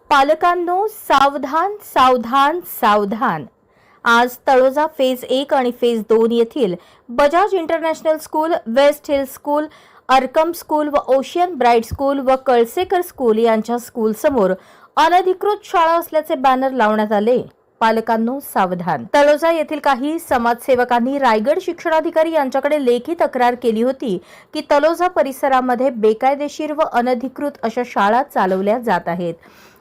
पालकांनो सावधान सावधान सावधान। आज तळोजा फेज 1 आणि फेज 2 येथील Bajaj International School, West Hill School, Arkam School व ओशियन ब्राइट स्कूल व कळसेकर स्कूल यांच्या स्कूल समोर अनधिकृत शाळा असल्याचे बॅनर लावण्यात आले। पालकांनो सावधान। तळोजा येथील काही समाजसेवकांनी रायगड शिक्षणाधिकारी यांच्याकडे लेखी तक्रार केली होती की तळोजा परिसरामध्ये बेकायदेशीर व अनधिकृत अशा शाळा चालवल्या जात आहेत।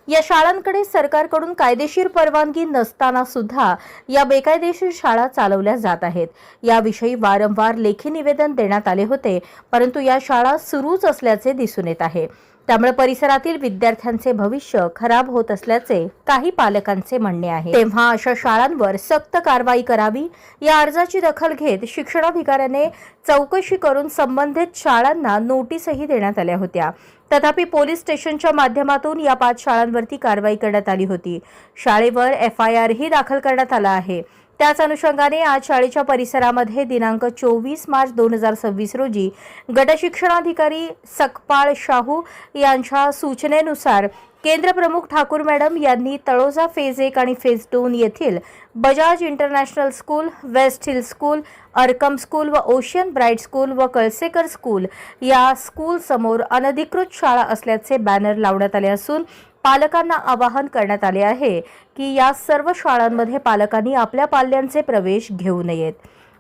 या शाळांकडे सरकारकडून कायदेशीर परवानगी नसताना सुद्धा या बेकायदेशीर शाळा चालवल्या जात आहेत। याविषयी वारंवार लेखी निवेदन देण्यात आले होते, परंतु या शाळा सुरूच असल्याचे दिसून येत आहे। त्यामुळे परिसरातील विद्यार्थ्यांचे भविष्य खराब होत असल्याचे काही पालकांचे म्हणणे आहे। तेव्हा अशा शाळांवर सक्त कारवाई करावी, या अर्जाची दखल घेत शिक्षणाधिकाऱ्याने चौकशी करून संबंधित शाळांना नोटीसही देण्यात आल्या होत्या। तथापि पोलीस स्टेशनच्या माध्यमातून या 5 शाळांवरती कारवाई करण्यात आली होती। शाळेवर FIR ही दाखल करण्यात आला आहे। त्याच अनुषंगाने आज शाळेच्या परिसरामध्ये दिनांक 24 मार्च 2026 रोजी गटशिक्षणाधिकारी सकपाळ शाहू यांच्या सूचनेनुसार केंद्र प्रमुख ठाकूर मॅडम यांनी तळोजा फेज 1 आणि फेज 2 येथील Bajaj International School, West Hill School, Arkam School व ओशियन ब्राइट स्कूल व कळसेकर स्कूल या स्कूल समोर अनधिकृत शाळा असल्याचे बॅनर लावण्यात आले असून पालकांना आवाहन करण्यात आले आहे की या सर्व शाळांमध्ये पालकांनी आपल्या पाल्यांचे प्रवेश घेऊ नयेत।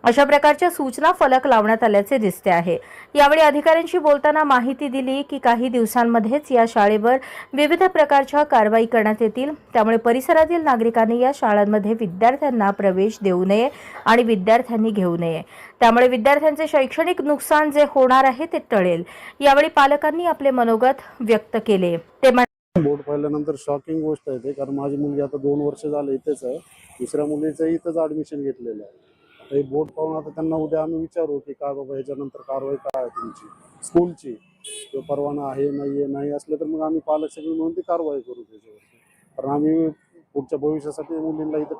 अशा प्रकारच्या सूचना फलक लावण्यात आल्याचे दिसते आहे। यावेळी अधिकाऱ्यांशी बोलताना माहिती दिली की काही दिवसांमध्येच या शाळेवर विविध प्रकारच्या कारवाई करण्यात येतील। त्यामुळे परिसरातील नागरिकांनी या शाळांमध्ये विद्यार्थ्यांना प्रवेश देऊ नये आणि विद्यार्थ्यांनी घेऊ नये। त्यामुळे विद्यार्थ्यांचे शैक्षणिक नुकसान जे होणार आहे ते टळेल। यावेळी पालकांनी आपले मनोगत व्यक्त केले। ते बोर्ड पाहिल्यानंतर शॉकिंग गोष्ट आहे ते, कारण माझी मुलगी आता 2 वर्ष झाले इथेच आहे। दुसऱ्या मुलीचं इथंच ॲडमिशन घेतलेलं आहे। आता हे बोर्ड पाहून आता त्यांना उद्या आम्ही विचारू की काय बाबा ह्याच्यानंतर कारवाई काय आहे तुमची स्कूलची, तो परवाना आहे नाही असलं तर मग आम्ही पालक सगळे म्हणून ती कारवाई करू त्याच्यावरती, कारण आम्ही पुढच्या भविष्यासाठी मुलींना इथं